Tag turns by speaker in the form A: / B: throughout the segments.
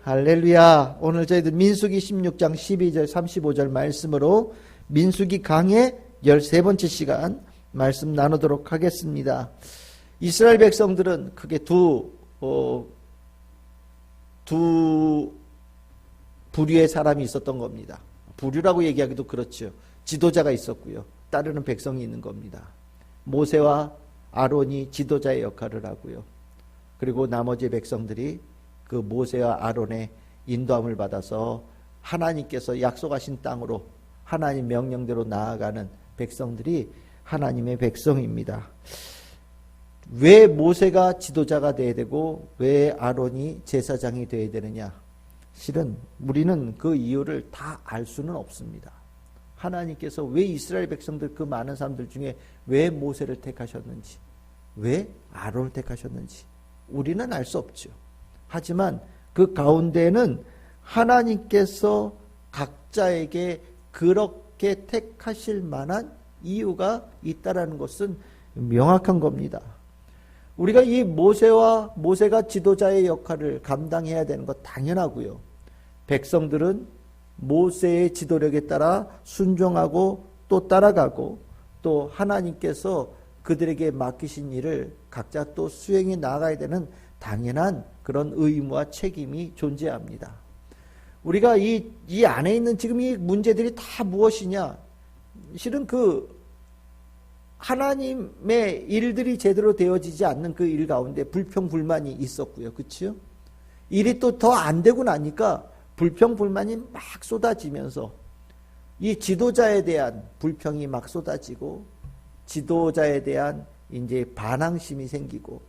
A: 할렐루야. 오늘 저희들 민수기 16장 12절 35절 말씀으로 민수기 강의 13번째 시간 말씀 나누도록 하겠습니다. 이스라엘 백성들은 크게 두 부류의 사람이 있었던 겁니다. 부류라고 얘기하기도 그렇죠. 지도자가 있었고요. 따르는 백성이 있는 겁니다. 모세와 아론이 지도자의 역할을 하고요. 그리고 나머지 백성들이 그 모세와 아론의 인도함을 받아서 하나님께서 약속하신 땅으로 하나님 명령대로 나아가는 백성들이 하나님의 백성입니다. 왜 모세가 지도자가 되어야 되고 왜 아론이 제사장이 되어야 되느냐? 실은 우리는 그 이유를 다 알 수는 없습니다. 하나님께서 왜 이스라엘 백성들 그 많은 사람들 중에 왜 모세를 택하셨는지, 왜 아론을 택하셨는지 우리는 알 수 없죠. 하지만 그 가운데는 하나님께서 각자에게 그렇게 택하실 만한 이유가 있다라는 것은 명확한 겁니다. 우리가 이 모세가 지도자의 역할을 감당해야 되는 것 당연하고요. 백성들은 모세의 지도력에 따라 순종하고 또 따라가고 또 하나님께서 그들에게 맡기신 일을 각자 또 수행해 나가야 되는 당연한 그런 의무와 책임이 존재합니다. 우리가 이 안에 있는 지금 이 문제들이 다 무엇이냐? 실은 그 하나님의 일들이 제대로 되어지지 않는 그 일 가운데 불평불만이 있었고요. 그렇죠? 일이 또 더 안 되고 나니까 불평불만이 막 쏟아지면서 이 지도자에 대한 불평이 막 쏟아지고 지도자에 대한 이제 반항심이 생기고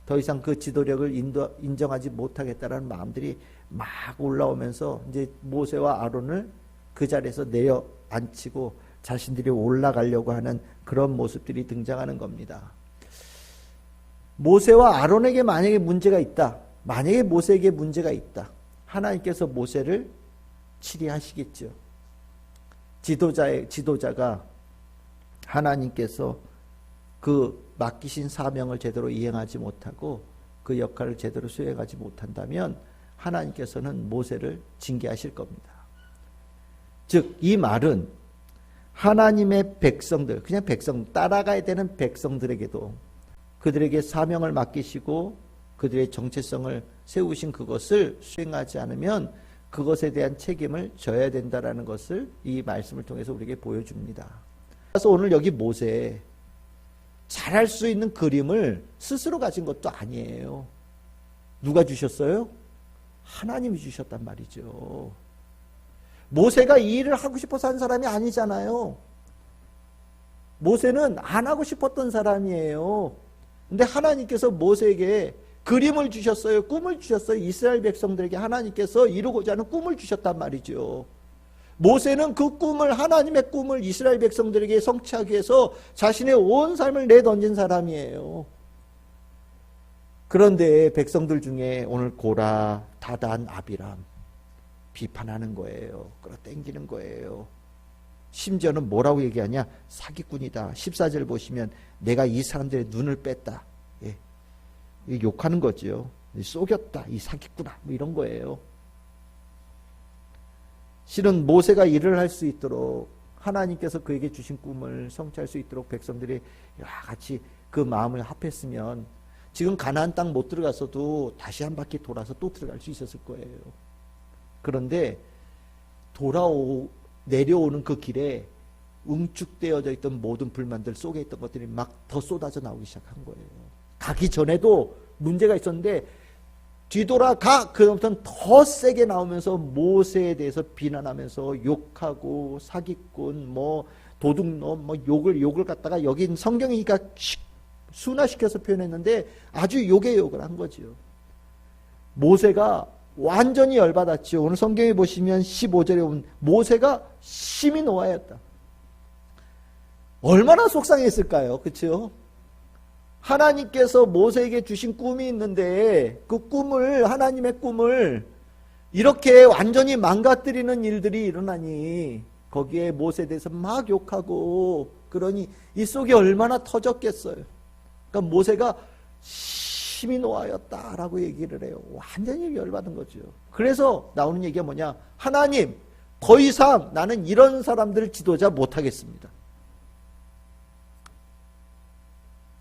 A: 더 이상 그 지도력을 인정하지 못하겠다라는 마음들이 막 올라오면서 이제 모세와 아론을 그 자리에서 내려 앉히고 자신들이 올라가려고 하는 그런 모습들이 등장하는 겁니다. 모세와 아론에게 만약에 문제가 있다. 만약에 모세에게 문제가 있다. 하나님께서 모세를 치리하시겠죠. 지도자가 하나님께서 그 맡기신 사명을 제대로 이행하지 못하고 그 역할을 제대로 수행하지 못한다면 하나님께서는 모세를 징계하실 겁니다. 즉, 이 말은 하나님의 백성들, 그냥 따라가야 되는 백성들에게도 그들에게 사명을 맡기시고 그들의 정체성을 세우신 그것을 수행하지 않으면 그것에 대한 책임을 져야 된다라는 것을 이 말씀을 통해서 우리에게 보여줍니다. 그래서 오늘 여기 모세 잘할 수 있는 그림을 스스로 가진 것도 아니에요. 누가 주셨어요? 하나님이 주셨단 말이죠. 모세가 이 일을 하고 싶어서 한 사람이 아니잖아요. 모세는 안 하고 싶었던 사람이에요. 근데 하나님께서 모세에게 그림을 주셨어요. 꿈을 주셨어요. 이스라엘 백성들에게 하나님께서 이루고자 하는 꿈을 주셨단 말이죠. 모세는 그 꿈을, 하나님의 꿈을 이스라엘 백성들에게 성취하기 위해서 자신의 온 삶을 내던진 사람이에요. 그런데 백성들 중에 오늘 고라, 다단, 아비람 비판하는 거예요. 끌어당기는 거예요. 심지어는 뭐라고 얘기하냐? 사기꾼이다. 14절 보시면 내가 이 사람들의 눈을 뺐다. 예. 욕하는 거죠. 속였다. 이 사기꾼아. 뭐 이런 거예요. 실은 모세가 일을 할 수 있도록 하나님께서 그에게 주신 꿈을 성취할 수 있도록 백성들이 같이 그 마음을 합했으면 지금 가나안 땅 못 들어갔어도 다시 한 바퀴 돌아서 또 들어갈 수 있었을 거예요. 그런데 내려오는 그 길에 응축되어져 있던 모든 불만들 속에 있던 것들이 막 더 쏟아져 나오기 시작한 거예요. 가기 전에도 문제가 있었는데 뒤돌아가 그다음부터는 더 세게 나오면서 모세에 대해서 비난하면서 욕하고 사기꾼 도둑놈 욕을 갖다가 여긴 성경이니까 순화시켜서 표현했는데 아주 욕의 욕을 한 거죠. 모세가 완전히 열받았죠. 오늘 성경에 보시면 15절에 보면 모세가 심히 노하였다. 얼마나 속상했을까요? 그렇죠? 하나님께서 모세에게 주신 꿈이 있는데 그 꿈을, 하나님의 꿈을 이렇게 완전히 망가뜨리는 일들이 일어나니 거기에 모세에 대해서 막 욕하고 그러니 이 속이 얼마나 터졌겠어요. 그러니까 모세가 심히 노하였다라고 얘기를 해요. 완전히 열받은 거죠. 그래서 나오는 얘기가 뭐냐? 하나님, 더 이상 나는 이런 사람들을 지도자 못하겠습니다.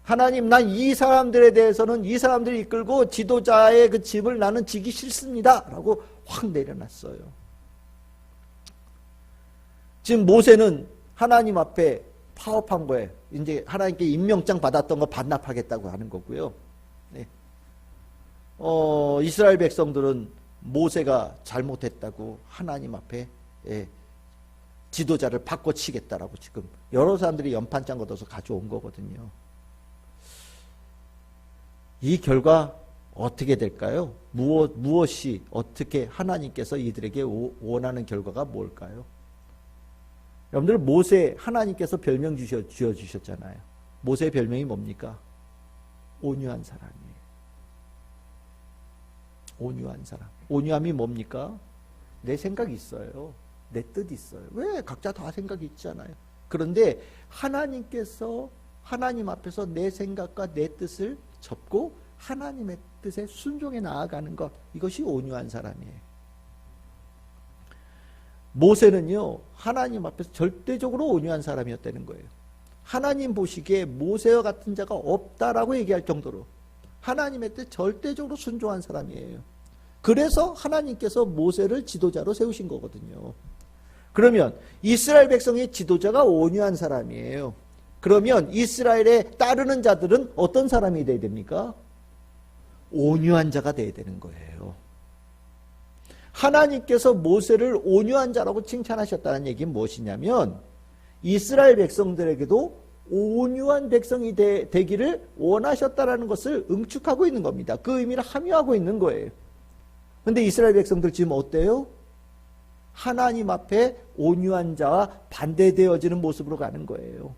A: 하나님, 난 이 사람들에 대해서는 이 사람들을 이끌고 지도자의 그 짐을 나는 지기 싫습니다. 라고 확 내려놨어요. 지금 모세는 하나님 앞에 파업한 거예요. 이제 하나님께 임명장 받았던 거 반납하겠다고 하는 거고요. 네. 이스라엘 백성들은 모세가 잘못했다고 하나님 앞에 지도자를 바꿔치겠다라고 지금 여러 사람들이 연판장 걷어서 가져온 거거든요. 이 결과 어떻게 될까요? 무엇이 어떻게 하나님께서 이들에게 원하는 결과가 뭘까요? 여러분들 모세 하나님께서 별명 지어주셨잖아요. 모세의 별명이 뭡니까? 온유한 사람이에요. 온유한 사람. 온유함이 뭡니까? 내 생각이 있어요. 내 뜻이 있어요. 왜? 각자 다 생각이 있잖아요. 그런데 하나님께서 하나님 앞에서 내 생각과 내 뜻을 접고 하나님의 뜻에 순종해 나아가는 것, 이것이 온유한 사람이에요. 모세는요, 하나님 앞에서 절대적으로 온유한 사람이었다는 거예요. 하나님 보시기에 모세와 같은 자가 없다라고 얘기할 정도로 하나님의 뜻 절대적으로 순종한 사람이에요. 그래서 하나님께서 모세를 지도자로 세우신 거거든요. 그러면 이스라엘 백성의 지도자가 온유한 사람이에요. 그러면 이스라엘에 따르는 자들은 어떤 사람이 돼야 됩니까? 온유한 자가 돼야 되는 거예요. 하나님께서 모세를 온유한 자라고 칭찬하셨다는 얘기는 무엇이냐면 이스라엘 백성들에게도 온유한 백성이 되기를 원하셨다는 것을 응축하고 있는 겁니다. 그 의미를 함유하고 있는 거예요. 그런데 이스라엘 백성들 지금 어때요? 하나님 앞에 온유한 자와 반대되어지는 모습으로 가는 거예요.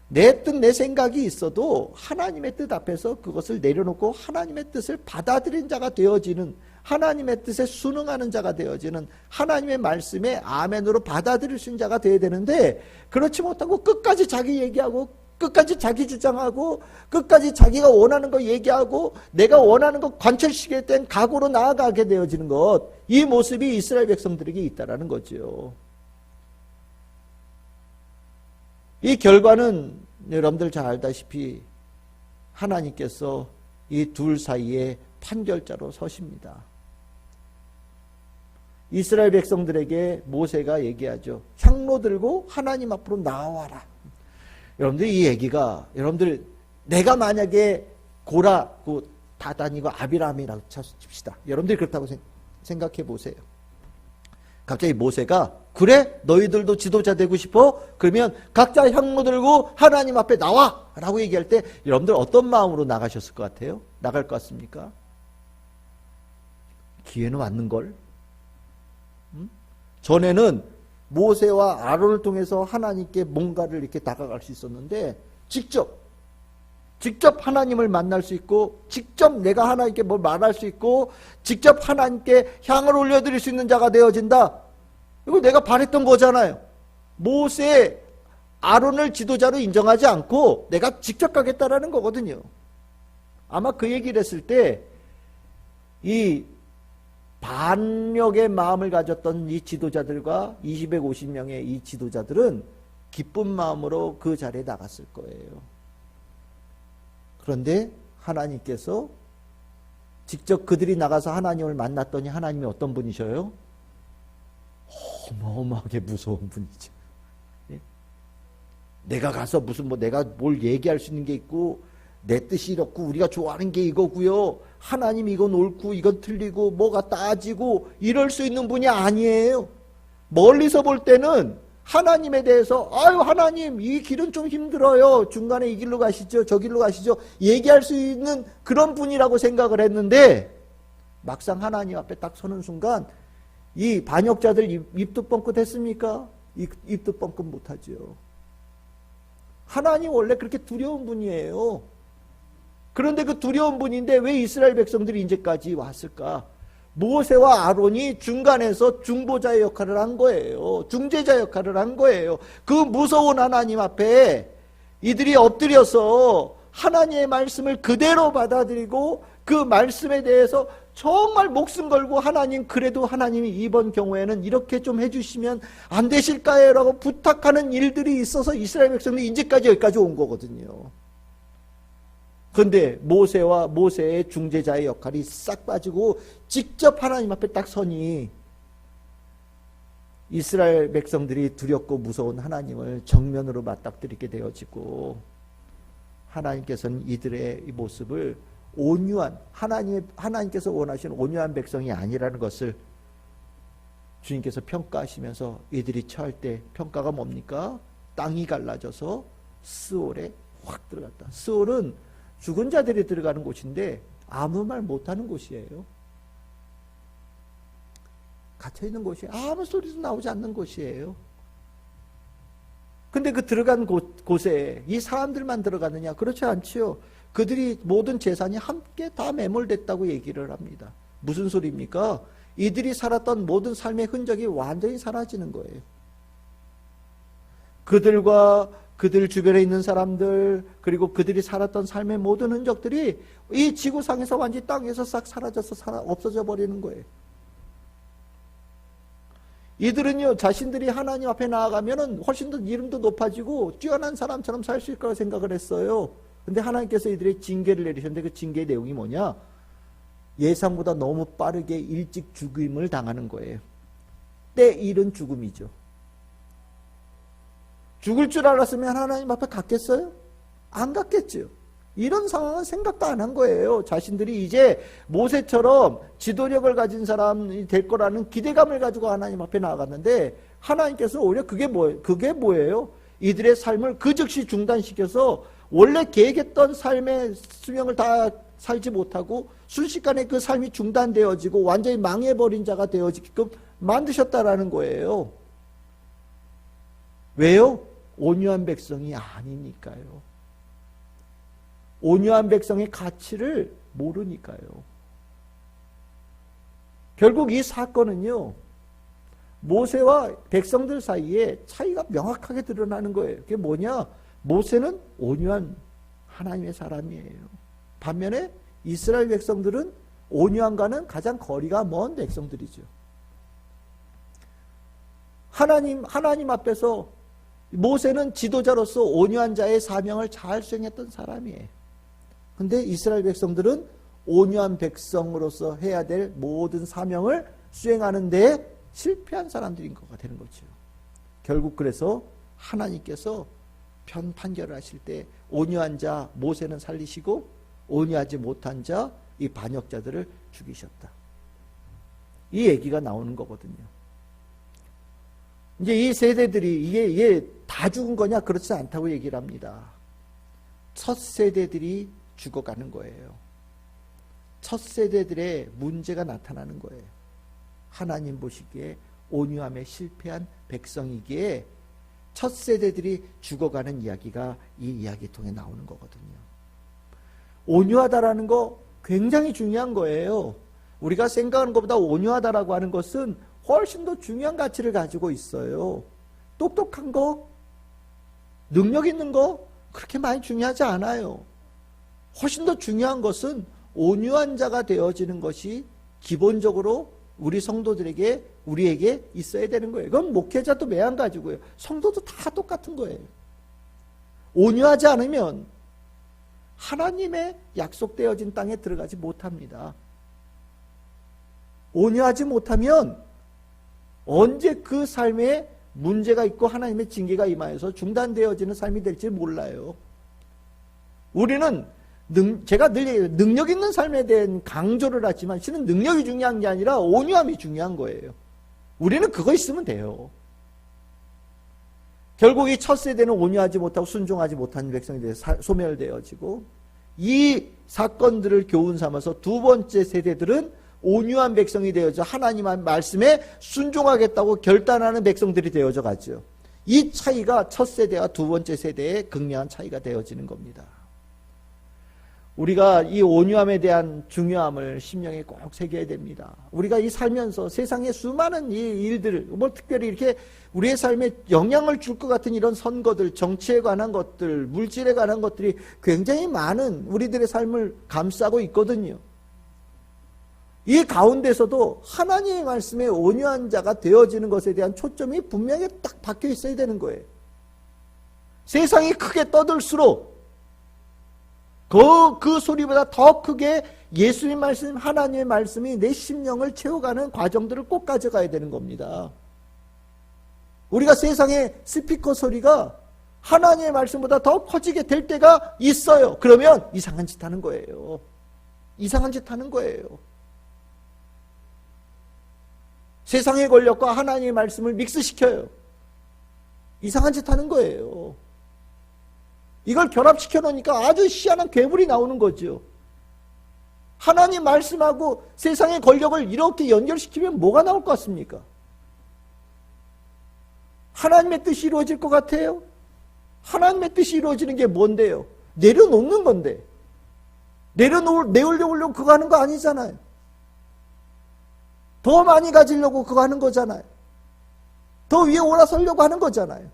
A: 내 뜻, 내 생각이 있어도 하나님의 뜻 앞에서 그것을 내려놓고 하나님의 뜻을 받아들인 자가 되어지는, 하나님의 뜻에 순응하는 자가 되어지는, 하나님의 말씀에 아멘으로 받아들일 수 있는 자가 되어야 되는데, 그렇지 못하고 끝까지 자기 얘기하고 끝까지 자기 주장하고 끝까지 자기가 원하는 거 얘기하고 내가 원하는 거 관철시킬 땐 각오로 나아가게 되어지는 것, 이 모습이 이스라엘 백성들에게 있다라는 거죠. 이 결과는 여러분들 잘 알다시피 하나님께서 이 둘 사이에 판결자로 서십니다. 이스라엘 백성들에게 모세가 얘기하죠. 향로 들고 하나님 앞으로 나와라. 여러분들 이 얘기가, 여러분들 내가 만약에 고라, 다단이고 아비람이라고 칩시다. 여러분들이 그렇다고 생각해 보세요. 갑자기 모세가 그래? 너희들도 지도자 되고 싶어? 그러면 각자 향로 들고 하나님 앞에 나와! 라고 얘기할 때 여러분들 어떤 마음으로 나가셨을 것 같아요? 나갈 것 같습니까? 기회는 왔는걸? 전에는 모세와 아론을 통해서 하나님께 뭔가를 이렇게 다가갈 수 있었는데 직접 하나님을 만날 수 있고 직접 내가 하나님께 뭘 말할 수 있고 직접 하나님께 향을 올려드릴 수 있는 자가 되어진다. 이거 내가 바랬던 거잖아요. 모세, 아론을 지도자로 인정하지 않고 내가 직접 가겠다라는 거거든요. 아마 그 얘기를 했을 때 이 반역의 마음을 가졌던 이 지도자들과 250명의 이 지도자들은 기쁜 마음으로 그 자리에 나갔을 거예요. 그런데 하나님께서 직접 그들이 나가서 하나님을 만났더니 하나님이 어떤 분이셔요? 어마어마하게 무서운 분이죠. 예? 내가 가서 무슨 내가 뭘 얘기할 수 있는 게 있고 내 뜻이 이렇고 우리가 좋아하는 게 이거고요. 하나님 이건 옳고 이건 틀리고 뭐가 따지고 이럴 수 있는 분이 아니에요. 멀리서 볼 때는 하나님에 대해서 아유 하나님 이 길은 좀 힘들어요. 중간에 이 길로 가시죠. 저 길로 가시죠. 얘기할 수 있는 그런 분이라고 생각을 했는데 막상 하나님 앞에 딱 서는 순간 이 반역자들 입도 뻥끗 했습니까? 입도 뻥끗 못하죠. 하나님 원래 그렇게 두려운 분이에요. 그런데 그 두려운 분인데 왜 이스라엘 백성들이 이제까지 왔을까? 모세와 아론이 중간에서 중보자의 역할을 한 거예요. 중재자 역할을 한 거예요. 그 무서운 하나님 앞에 이들이 엎드려서 하나님의 말씀을 그대로 받아들이고 그 말씀에 대해서 정말 목숨 걸고 하나님, 그래도 하나님이 이번 경우에는 이렇게 좀 해주시면 안 되실까요? 라고 부탁하는 일들이 있어서 이스라엘 백성들이 이제까지 여기까지 온 거거든요. 그런데 모세와 모세의 중재자의 역할이 싹 빠지고 직접 하나님 앞에 딱 서니 이스라엘 백성들이 두렵고 무서운 하나님을 정면으로 맞닥뜨리게 되어지고, 하나님께서는 이들의 이 모습을 온유한, 하나님께서 원하시는 온유한 백성이 아니라는 것을 주님께서 평가하시면서 이들이 처할 때 평가가 뭡니까? 땅이 갈라져서 스올에 확 들어갔다. 스올은 죽은 자들이 들어가는 곳인데 아무 말 못하는 곳이에요. 갇혀있는 곳이 아무 소리도 나오지 않는 곳이에요. 근데 그 들어간 곳에 이 사람들만 들어가느냐? 그렇지 않지요. 그들이 모든 재산이 함께 다 매몰됐다고 얘기를 합니다. 무슨 소리입니까? 이들이 살았던 모든 삶의 흔적이 완전히 사라지는 거예요. 그들과 그들 주변에 있는 사람들, 그리고 그들이 살았던 삶의 모든 흔적들이 이 지구상에서 완전히 땅에서 싹 사라져서 없어져 버리는 거예요. 이들은요, 자신들이 하나님 앞에 나아가면은 훨씬 더 이름도 높아지고 뛰어난 사람처럼 살 수 있을 거라 생각을 했어요. 근데 하나님께서 이들의 징계를 내리셨는데 그 징계의 내용이 뭐냐? 예상보다 너무 빠르게 일찍 죽임을 당하는 거예요. 때 이른 죽음이죠. 죽을 줄 알았으면 하나님 앞에 갔겠어요? 안 갔겠죠. 이런 상황은 생각도 안 한 거예요. 자신들이 이제 모세처럼 지도력을 가진 사람이 될 거라는 기대감을 가지고 하나님 앞에 나아갔는데, 하나님께서 오히려 그게 뭐예요? 이들의 삶을 그 즉시 중단시켜서 원래 계획했던 삶의 수명을 다 살지 못하고 순식간에 그 삶이 중단되어지고 완전히 망해버린 자가 되어지게끔 만드셨다라는 거예요. 왜요? 온유한 백성이 아니니까요. 온유한 백성의 가치를 모르니까요. 결국 이 사건은요, 모세와 백성들 사이에 차이가 명확하게 드러나는 거예요. 그게 뭐냐? 모세는 온유한 하나님의 사람이에요. 반면에 이스라엘 백성들은 온유함과는 가장 거리가 먼 백성들이죠. 하나님 앞에서 모세는 지도자로서 온유한 자의 사명을 잘 수행했던 사람이에요. 근데 이스라엘 백성들은 온유한 백성으로서 해야 될 모든 사명을 수행하는 데 실패한 사람들인 거가 되는 거죠. 결국 그래서 하나님께서 판결을 하실 때 온유한 자 모세는 살리시고 온유하지 못한 자 이 반역자들을 죽이셨다. 이 얘기가 나오는 거거든요. 이제 이 세대들이 이게 다 죽은 거냐? 그렇지 않다고 얘기를 합니다. 첫 세대들이 죽어가는 거예요. 첫 세대들의 문제가 나타나는 거예요. 하나님 보시기에 온유함에 실패한 백성이기에 첫 세대들이 죽어가는 이야기가 이 이야기 통해 나오는 거거든요. 온유하다라는 거 굉장히 중요한 거예요. 우리가 생각하는 것보다 온유하다라고 하는 것은 훨씬 더 중요한 가치를 가지고 있어요. 똑똑한 거, 능력 있는 거 그렇게 많이 중요하지 않아요. 훨씬 더 중요한 것은 온유한 자가 되어지는 것이 기본적으로 우리 성도들에게, 우리에게 있어야 되는 거예요. 그건 목회자도 매한가지고요. 성도도 다 똑같은 거예요. 온유하지 않으면 하나님의 약속되어진 땅에 들어가지 못합니다. 온유하지 못하면 언제 그 삶에 문제가 있고 하나님의 징계가 임하여서 중단되어지는 삶이 될지 몰라요. 우리는 제가 늘 얘기해요. 능력 있는 삶에 대한 강조를 하지만 실은 능력이 중요한 게 아니라 온유함이 중요한 거예요. 우리는 그거 있으면 돼요. 결국 이 첫 세대는 온유하지 못하고 순종하지 못한 백성이 돼서 소멸되어지고, 이 사건들을 교훈 삼아서 두 번째 세대들은 온유한 백성이 되어져 하나님의 말씀에 순종하겠다고 결단하는 백성들이 되어져 가죠. 이 차이가 첫 세대와 두 번째 세대의 극명한 차이가 되어지는 겁니다. 우리가 이 온유함에 대한 중요함을 심령에 꼭 새겨야 됩니다. 우리가 이 살면서 세상의 수많은 이 일들, 뭐 특별히 이렇게 우리의 삶에 영향을 줄 것 같은 이런 선거들, 정치에 관한 것들, 물질에 관한 것들이 굉장히 많은 우리들의 삶을 감싸고 있거든요. 이 가운데서도 하나님의 말씀에 온유한 자가 되어지는 것에 대한 초점이 분명히 딱 박혀 있어야 되는 거예요. 세상이 크게 떠들수록 그 소리보다 더 크게 예수님 말씀, 하나님의 말씀이 내 심령을 채워가는 과정들을 꼭 가져가야 되는 겁니다. 우리가 세상의 스피커 소리가 하나님의 말씀보다 더 커지게 될 때가 있어요. 그러면 이상한 짓 하는 거예요. 이상한 짓 하는 거예요. 세상의 권력과 하나님의 말씀을 믹스시켜요. 이상한 짓 하는 거예요. 이걸 결합시켜 놓으니까 아주 희한한 괴물이 나오는 거죠. 하나님 말씀하고 세상의 권력을 이렇게 연결시키면 뭐가 나올 것 같습니까? 하나님의 뜻이 이루어질 것 같아요? 하나님의 뜻이 이루어지는 게 뭔데요? 내려놓는 건데. 내려놓으려고 그거 하는 거 아니잖아요. 더 많이 가지려고 그거 하는 거잖아요. 더 위에 올라서려고 하는 거잖아요.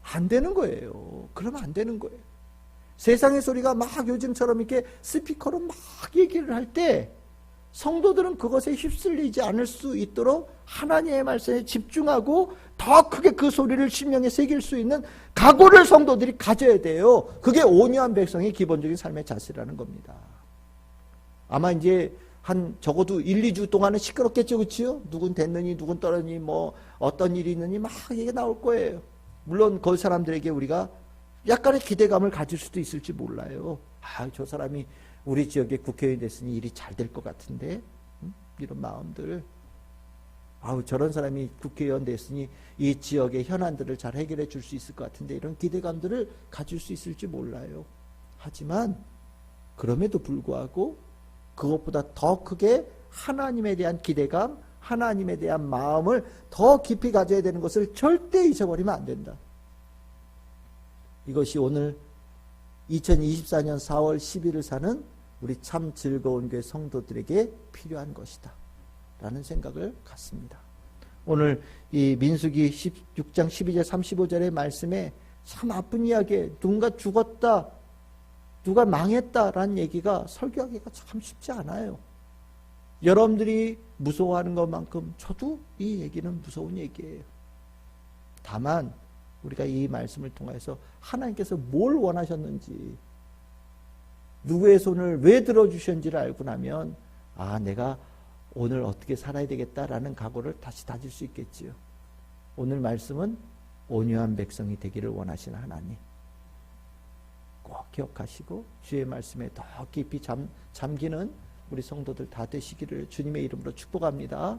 A: 안 되는 거예요. 그러면 안 되는 거예요. 세상의 소리가 막 요즘처럼 이렇게 스피커로 막 얘기를 할 때 성도들은 그것에 휩쓸리지 않을 수 있도록 하나님의 말씀에 집중하고 더 크게 그 소리를 심령에 새길 수 있는 각오를 성도들이 가져야 돼요. 그게 온유한 백성의 기본적인 삶의 자세라는 겁니다. 아마 이제 한 적어도 1, 2주 동안은 시끄럽겠죠, 그렇죠? 누군 됐느니 누군 떨어니 뭐 어떤 일이 있느니 막 얘기가 나올 거예요. 물론 그 사람들에게 우리가 약간의 기대감을 가질 수도 있을지 몰라요. 아, 저 사람이 우리 지역에 국회의원이 됐으니 일이 잘 될 것 같은데, 이런 마음들. 아우, 저런 사람이 국회의원 됐으니 이 지역의 현안들을 잘 해결해 줄 수 있을 것 같은데, 이런 기대감들을 가질 수 있을지 몰라요. 하지만 그럼에도 불구하고 그것보다 더 크게 하나님에 대한 기대감, 하나님에 대한 마음을 더 깊이 가져야 되는 것을 절대 잊어버리면 안 된다. 이것이 오늘 2024년 4월 10일을 사는 우리 참 즐거운 교회 성도들에게 필요한 것이다 라는 생각을 갖습니다. 오늘 이 민수기 16장 12절 35절의 말씀에 참 아픈 이야기에 누군가 죽었다, 누가 망했다라는 얘기가 설교하기가 참 쉽지 않아요. 여러분들이 무서워하는 것만큼 저도 이 얘기는 무서운 얘기예요. 다만 우리가 이 말씀을 통해서 하나님께서 뭘 원하셨는지, 누구의 손을 왜 들어주셨는지를 알고 나면 아, 내가 오늘 어떻게 살아야 되겠다라는 각오를 다시 다질 수 있겠지요. 오늘 말씀은 온유한 백성이 되기를 원하시는 하나님 꼭 기억하시고 주의 말씀에 더 깊이 잠기는 우리 성도들 다 되시기를 주님의 이름으로 축복합니다.